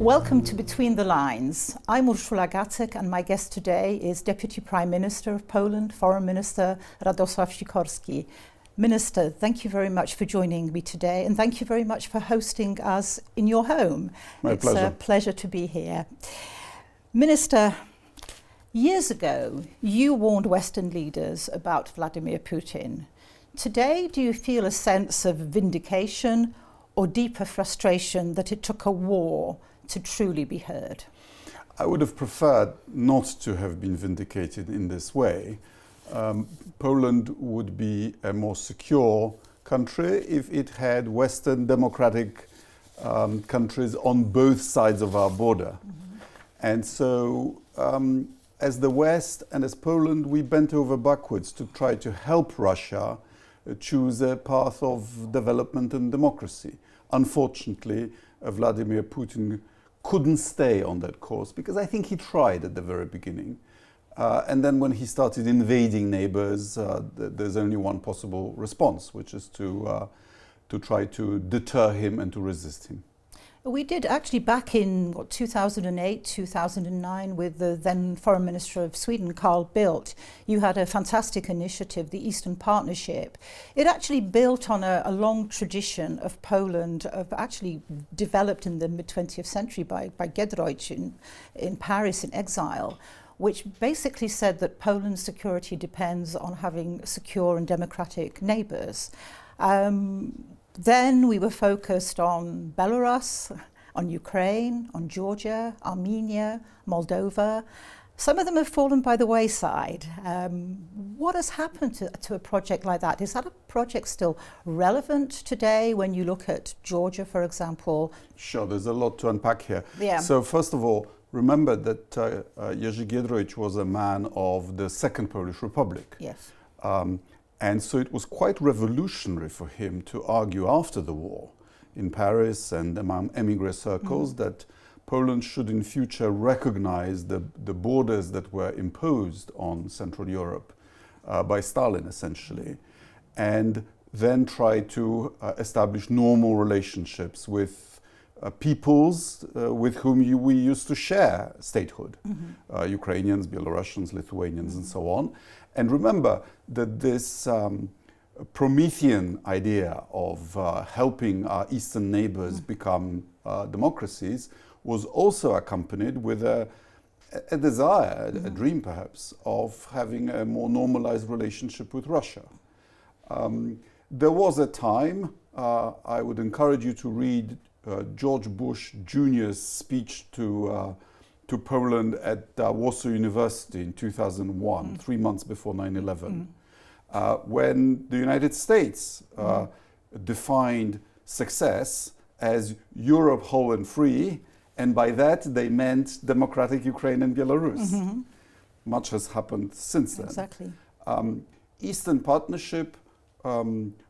Welcome to Between the Lines. I'm Urszula Gacek, and my guest today is Deputy Prime Minister of Poland, Foreign Minister Radosław Sikorski. Minister, thank you very much for joining me today, and thank you very much for hosting us in your home. My pleasure. It's a pleasure to be here. Minister, years ago, you warned Western leaders about Vladimir Putin. Today, do you feel a sense of vindication or deeper frustration that it took a war to truly be heard? I would have preferred not to have been vindicated in this way. Poland would be a more secure country if it had Western democratic countries on both sides of our border. Mm-hmm. And so, as the West and as Poland, we bent over backwards to try to help Russia choose a path of development and democracy. Unfortunately, Vladimir Putin couldn't stay on that course because I think he tried at the very beginning. And then when he started invading neighbors, there's only one possible response, which is to try to deter him and to resist him. We did actually back in 2008, 2009 with the then Foreign Minister of Sweden, Carl Bildt. You had a fantastic initiative, the Eastern Partnership. It actually built on a long tradition of Poland, of actually developed in the mid-20th century by Giedroyć in Paris in exile, which basically said that Poland's security depends on having secure and democratic neighbours. Then we were focused on Belarus, on Ukraine, on Georgia, Armenia, Moldova. Some of them have fallen by the wayside. What has happened to a project like that? Is that a project still relevant today when you look at Georgia, for example? Sure, there's a lot to unpack here. Yeah. So first of all, remember that Jerzy Giedroyć was a man of the Second Polish Republic. Yes. And so it was quite revolutionary for him to argue after the war in Paris and among émigré circles that Poland should in future recognize the borders that were imposed on Central Europe by Stalin, essentially, and then try to establish normal relationships with peoples with whom we used to share statehood, Ukrainians, Belarusians, Lithuanians, and so on. And remember that this Promethean idea of helping our eastern neighbors become democracies was also accompanied with a desire, a dream perhaps, of having a more normalized relationship with Russia. There was a time, I would encourage you to read George Bush Jr.'s speech to Poland at Warsaw University in 2001, 3 months before 9/11, when the United States defined success as Europe whole and free, and by that they meant democratic Ukraine and Belarus. Much has happened since then. Exactly. Eastern Partnership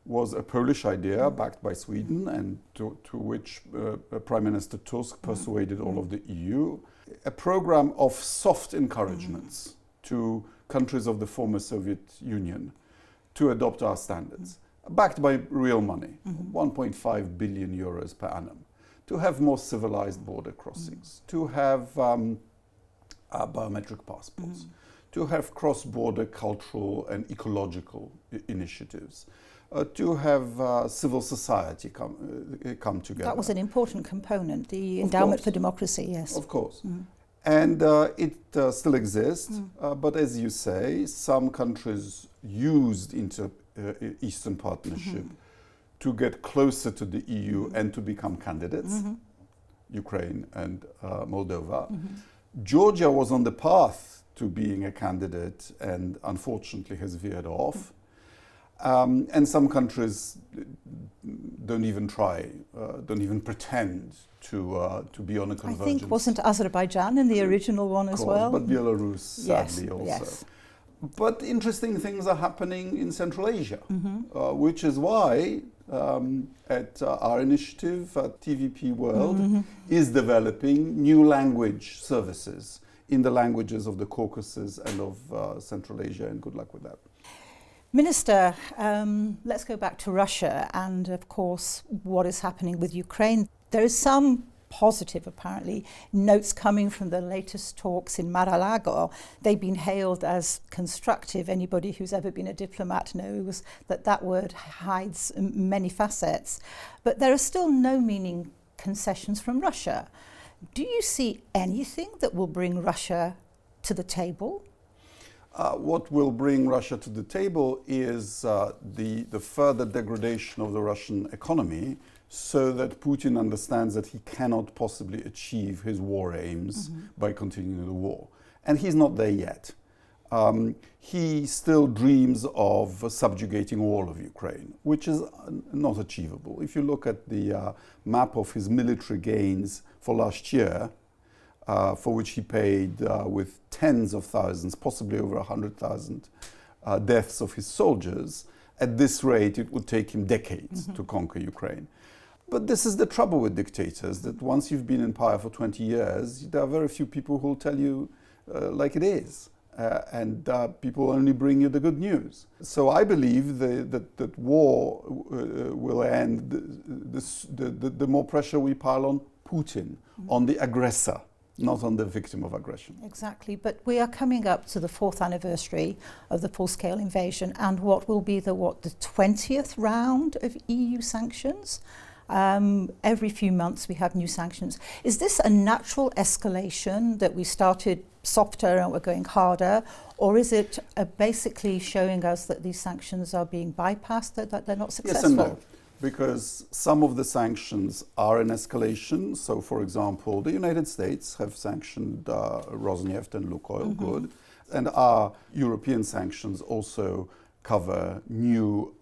was a Polish idea backed by Sweden, and to which Prime Minister Tusk persuaded all of the EU. A program of soft encouragements to countries of the former Soviet Union to adopt our standards, backed by real money, 1.5 billion euros per annum, to have more civilized border crossings, to have biometric passports, to have cross-border cultural and ecological initiatives, to have civil society come together. That was an important component, the endowment for democracy, yes. Of course. And it still exists, but as you say, some countries used Eastern Partnership to get closer to the EU and to become candidates, Ukraine and Moldova. Georgia was on the path to being a candidate and unfortunately has veered off. And some countries don't even try, don't even pretend to be on a convergence. I think wasn't Azerbaijan in the original one as well? But Belarus, sadly, also. Yes. But interesting things are happening in Central Asia, which is why at our initiative, TVP World, is developing new language services in the languages of the Caucasus and of Central Asia, and good luck with that. Minister, let's go back to Russia and, of course, what is happening with Ukraine. There is some positive, apparently. Notes coming from the latest talks in Mar-a-Lago, they've been hailed as constructive. Anybody who's ever been a diplomat knows that that word hides many facets. But there are still no meaning concessions from Russia. Do you see anything that will bring Russia to the table? What will bring Russia to the table is the further degradation of the Russian economy, so that Putin understands that he cannot possibly achieve his war aims by continuing the war. And he's not there yet. He still dreams of subjugating all of Ukraine, which is not achievable. If you look at the map of his military gains for last year, for which he paid with tens of thousands, possibly over 100,000 deaths of his soldiers, at this rate it would take him decades to conquer Ukraine. But this is the trouble with dictators, that once you've been in power for 20 years, there are very few people who will tell you like it is. And people only bring you the good news. So I believe that war will end the more pressure we pile on Putin, on the aggressor, not on the victim of aggression. Exactly, but we are coming up to the 4th anniversary of the full-scale invasion and what will be the 20th round of EU sanctions. Every few months we have new sanctions. Is this a natural escalation that we started softer and we're going harder, or is it basically showing us that these sanctions are being bypassed, that they're not successful? Yes and no, because some of the sanctions are an escalation. So, for example, the United States have sanctioned Rosneft and Lukoil, good, and our European sanctions also cover new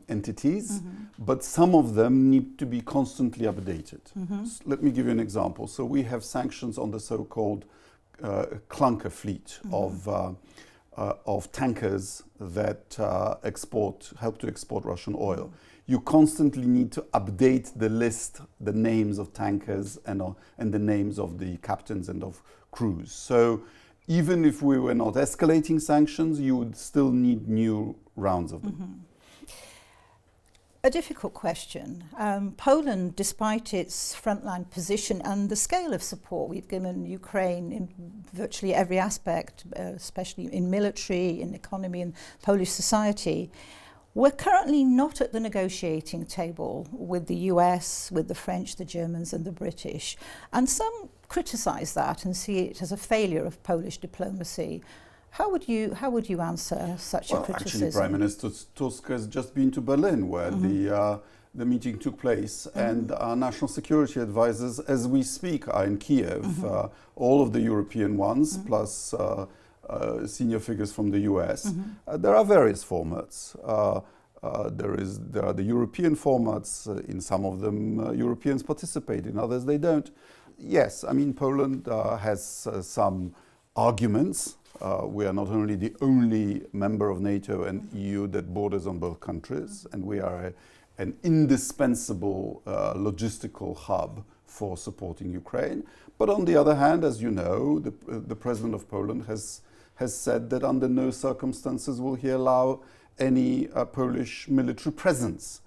entities, but some of them need to be constantly updated. So let me give you an example. So we have sanctions on the so-called clunker fleet of tankers that help to export Russian oil. You constantly need to update the list, the names of tankers and the names of the captains and of crews. So even if we were not escalating sanctions, you would still need new rounds of them. A difficult question. Poland, despite its frontline position and the scale of support we've given Ukraine in virtually every aspect, especially in military, in economy, in Polish society, we're currently not at the negotiating table with the US, with the French, the Germans and the British. And some criticise that and see it as a failure of Polish diplomacy. How would you answer such a criticism? Actually, Prime Minister Tusk has just been to Berlin, where the meeting took place, and our national security advisors, as we speak, are in Kiev. All of the European ones, plus senior figures from the US. There are various formats. There are the European formats. In some of them, Europeans participate. In others, they don't. Yes, I mean, Poland has some arguments. We are not only the only member of NATO and EU that borders on both countries, and we are an indispensable logistical hub for supporting Ukraine. But on the other hand, as you know, the President of Poland has said that under no circumstances will he allow any Polish military presence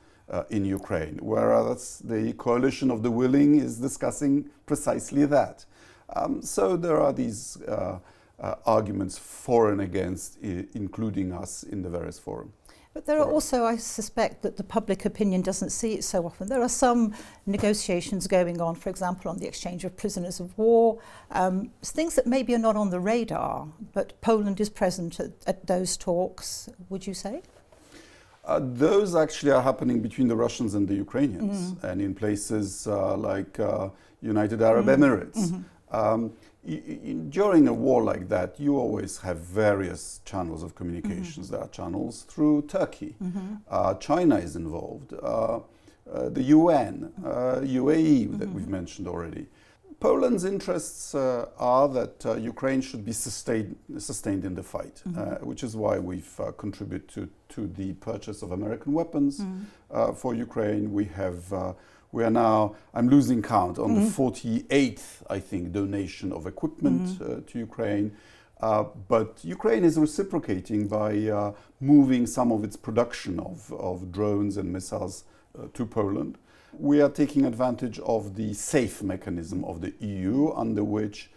in Ukraine, whereas the coalition of the willing is discussing precisely that. So there are these arguments for and against, including us in the various forums. But there are also, I suspect, that the public opinion doesn't see it so often. There are some negotiations going on, for example, on the exchange of prisoners of war, things that maybe are not on the radar, but Poland is present at those talks, would you say? Those actually are happening between the Russians and the Ukrainians, and in places like United Arab Emirates. During a war like that, you always have various channels of communications. There are channels through Turkey. China is involved. The UN, UAE that we've mentioned already. Poland's interests are that Ukraine should be sustained in the fight, which is why we've contributed to the purchase of American weapons for Ukraine. We are now, I'm losing count, on the 48th, I think, donation of equipment to Ukraine. But Ukraine is reciprocating by moving some of its production of drones and missiles to Poland. We are taking advantage of the SAFE mechanism of the EU, under which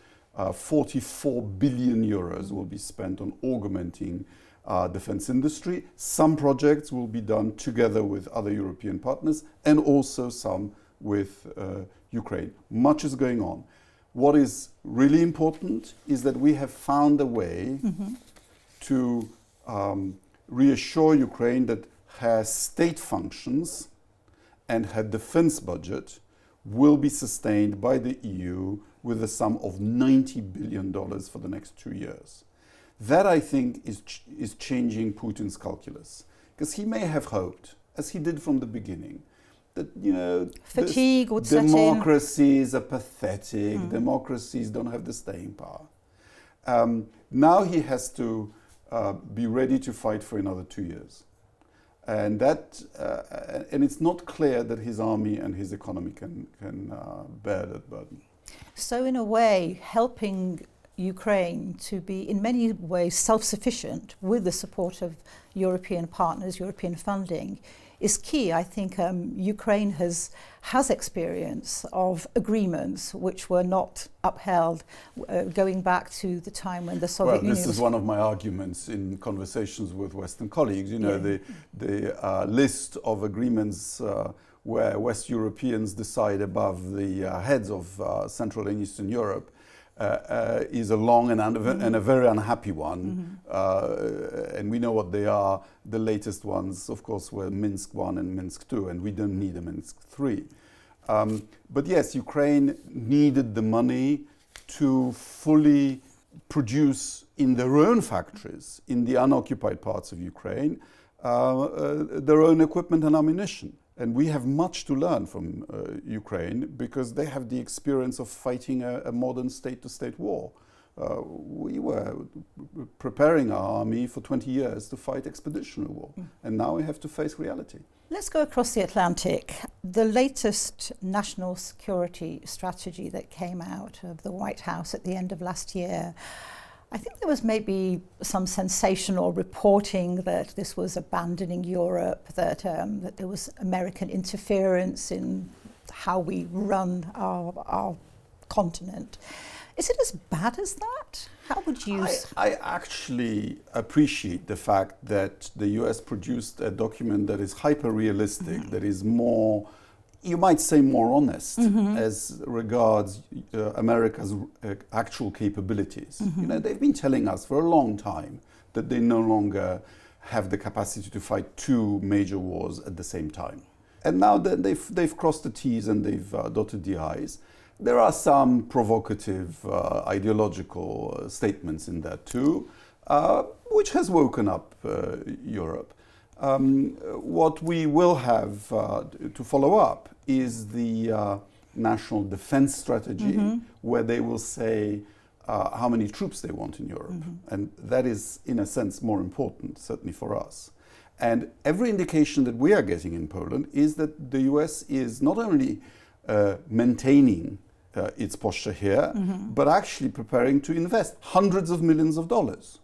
44 billion euros will be spent on augmenting defense industry. Some projects will be done together with other European partners and also some with Ukraine. Much is going on. What is really important is that we have found a way to reassure Ukraine that her state functions and her defense budget will be sustained by the EU with a sum of $90 billion for the next 2 years. That, I think, is changing Putin's calculus. Because he may have hoped, as he did from the beginning, that, fatigue would set in. Democracies are pathetic, democracies don't have the staying power. Now he has to be ready to fight for another 2 years. And and it's not clear that his army and his economy can bear that burden. So in a way, helping Ukraine to be in many ways self-sufficient with the support of European partners, European funding, is key. I think Ukraine has experience of agreements which were not upheld going back to the time when the Soviet Union this is one of my arguments in conversations with Western colleagues. The list of agreements where West Europeans decide above the heads of Central and Eastern Europe is a long and a very unhappy one. And we know what they are. The latest ones, of course, were Minsk 1 and Minsk 2, and we don't need a Minsk 3. But yes, Ukraine needed the money to fully produce in their own factories, in the unoccupied parts of Ukraine, their own equipment and ammunition. And we have much to learn from Ukraine because they have the experience of fighting a modern state-to-state war. We were preparing our army for 20 years to fight expeditionary war, and now we have to face reality. Let's go across the Atlantic. The latest national security strategy that came out of the White House at the end of last year, I think there was maybe some sensational reporting that this was abandoning Europe, that there was American interference in how we run our continent. Is it as bad as that? How would you... I actually appreciate the fact that the US produced a document that is hyper-realistic, that is more, you might say, more honest as regards America's actual capabilities. They've been telling us for a long time that they no longer have the capacity to fight two major wars at the same time. And now that they've crossed the T's and they've dotted the I's. There are some provocative ideological statements in that too, which has woken up Europe. What we will have to follow up is the national defense strategy, where they will say how many troops they want in Europe. And that is, in a sense, more important, certainly for us. And every indication that we are getting in Poland is that the US is not only maintaining its posture here, but actually preparing to invest hundreds of millions of dollars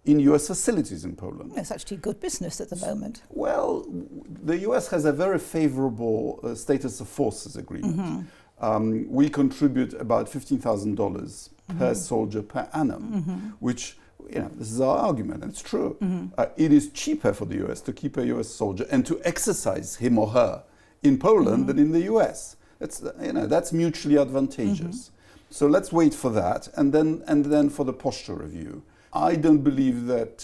in US facilities in Poland. It's actually good business at the moment. Well, the US has a very favorable status of forces agreement. We contribute about $15,000 per soldier per annum, which, this is our argument, and it's true. It is cheaper for the US to keep a US soldier and to exercise him or her in Poland than in the US. That's mutually advantageous. So let's wait for that, and then for the posture review. I don't believe that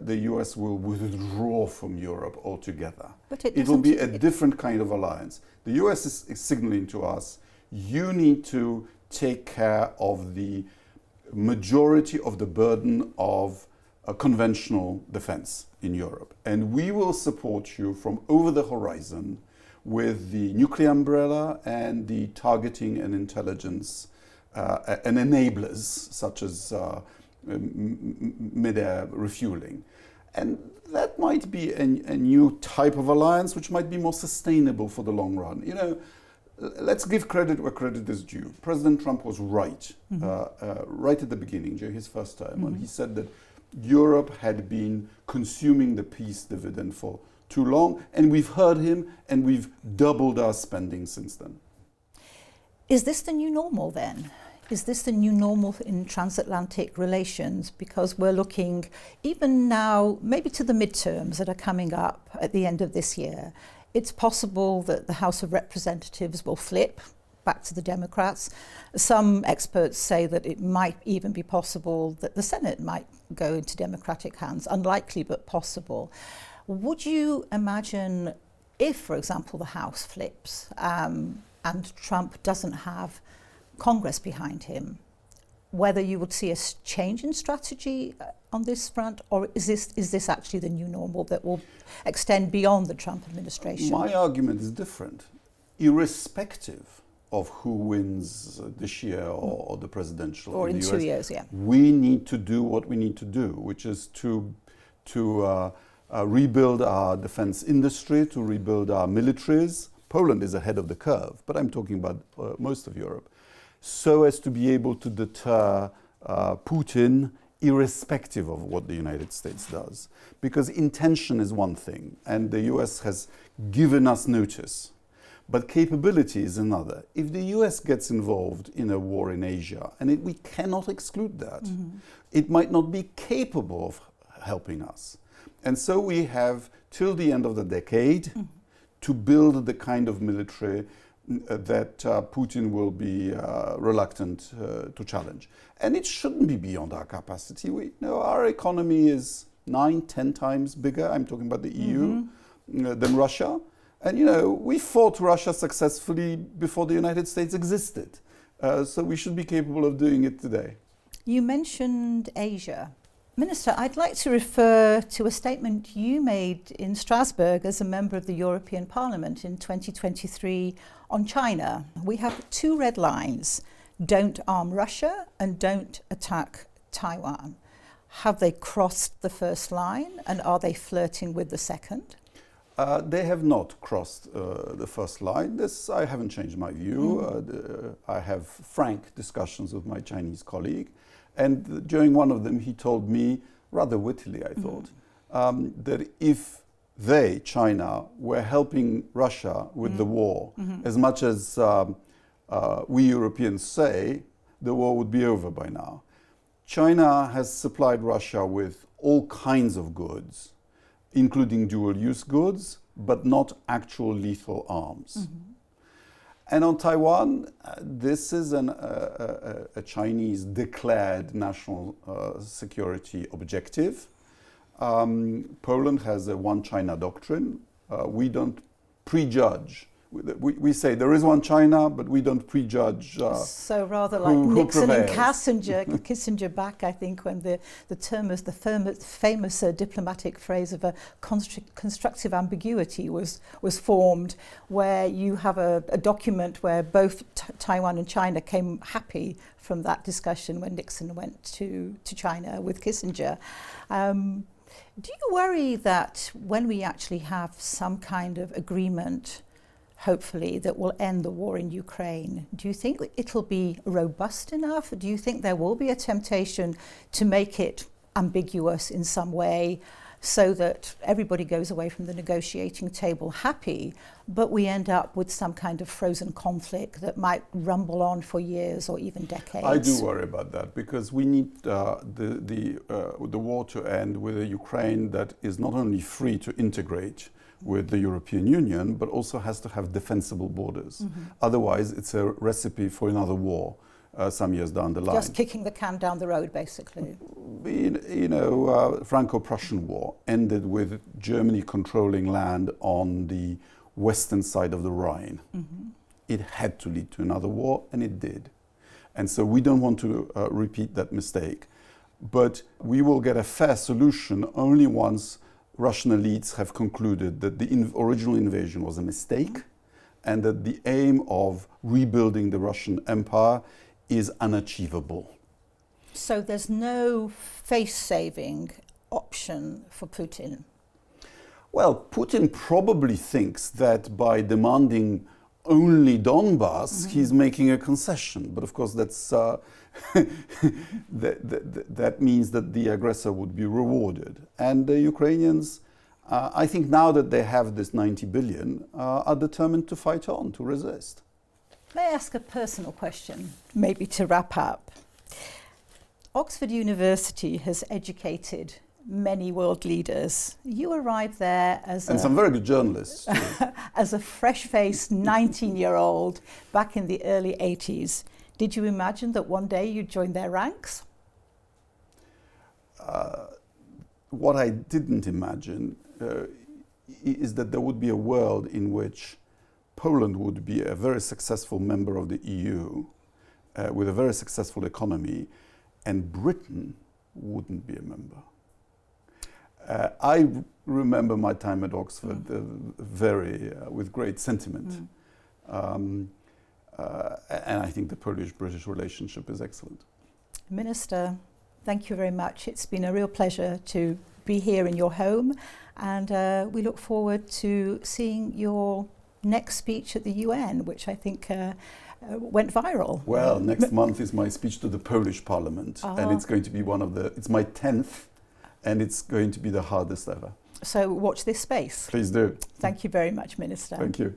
the US will withdraw from Europe altogether. But it will be a different kind of alliance. The US is signaling to us, you need to take care of the majority of the burden of conventional defense in Europe, and we will support you from over the horizon with the nuclear umbrella and the targeting and intelligence and enablers such as mid-air refueling. And that might be a new type of alliance which might be more sustainable for the long run. Let's give credit where credit is due. President Trump was right, right at the beginning, during his first term, when he said that Europe had been consuming the peace dividend for too long, and we've heard him, and we've doubled our spending since then. Is this the new normal then? Is this the new normal in transatlantic relations? Because we're looking, even now, maybe to the midterms that are coming up at the end of this year. It's possible that the House of Representatives will flip back to the Democrats. Some experts say that it might even be possible that the Senate might go into Democratic hands. Unlikely, but possible. Would you imagine if, for example, the House flips and Trump doesn't have Congress behind him, whether you would see a change in strategy on this front, or is this actually the new normal that will extend beyond the Trump administration? My argument is different. Irrespective of who wins this year or the presidential or in the 2 US, years, yeah. we need to do what we need to do, which is to rebuild our defense industry, to rebuild our militaries. Poland is ahead of the curve, but I'm talking about most of Europe, so as to be able to deter Putin irrespective of what the United States does. Because intention is one thing, and the US has given us notice, but capability is another. If the US gets involved in a war in Asia, and we cannot exclude that, it might not be capable of helping us. And so we have till the end of the decade to build the kind of military that Putin will be reluctant to challenge. And it shouldn't be beyond our capacity. We know our economy is 9-10 times bigger, I'm talking about the EU, than Russia. And we fought Russia successfully before the United States existed. So we should be capable of doing it today. You mentioned Asia. Minister, I'd like to refer to a statement you made in Strasbourg as a member of the European Parliament in 2023 on China. We have two red lines: don't arm Russia and don't attack Taiwan. Have they crossed the first line, and are they flirting with the second? They have not crossed the first line. This, I haven't changed my view. I have frank discussions with my Chinese colleague. And during one of them, he told me, rather wittily, I thought, that if they, China, were helping Russia with the war, as much as we Europeans say, the war would be over by now. China has supplied Russia with all kinds of goods, including dual-use goods, but not actual lethal arms. And on Taiwan, this is a Chinese declared national security objective. Poland has a one China doctrine. We don't prejudge. We say there is one China, but we don't prejudge. So rather like Nixon and prevails. Kissinger back, I think, when the term is the famous diplomatic phrase of a constructive ambiguity was formed, where you have a document where both Taiwan and China came happy from that discussion when Nixon went to China with Kissinger. Do you worry that when we actually have some kind of agreement, hopefully, that will end the war in Ukraine, do you think it'll be robust enough? Do you think there will be a temptation to make it ambiguous in some way so that everybody goes away from the negotiating table happy, but we end up with some kind of frozen conflict that might rumble on for years or even decades? I do worry about that, because we need the war to end with a Ukraine that is not only free to integrate with the European Union, but also has to have defensible borders. Otherwise, it's a recipe for another war some years down the line. Just kicking the can down the road, basically. Franco-Prussian War ended with Germany controlling land on the western side of the Rhine. It had to lead to another war, and it did. And so we don't want to repeat that mistake. But we will get a fair solution only once Russian elites have concluded that the original invasion was a mistake, and that the aim of rebuilding the Russian Empire is unachievable. So there's no face-saving option for Putin? Well, Putin probably thinks that by demanding only Donbass, he's making a concession. But of course, that's that means that the aggressor would be rewarded. And the Ukrainians, I think now that they have this 90 billion, are determined to fight on, to resist. May I ask a personal question, maybe to wrap up? Oxford University has educated many world leaders. You arrived there as some very good journalists too. as a fresh-faced 19-year-old back in the early 80s. Did you imagine that one day you'd join their ranks? What I didn't imagine is that there would be a world in which Poland would be a very successful member of the EU with a very successful economy, and Britain wouldn't be a member. I remember my time at Oxford with great sentiment. And I think the Polish-British relationship is excellent. Minister, thank you very much. It's been a real pleasure to be here in your home, and we look forward to seeing your next speech at the UN, which I think went viral. Well, next month is my speech to the Polish Parliament, and it's going to be it's my 10th, and it's going to be the hardest ever. So watch this space. Please do. Thank you very much, Minister. Thank you.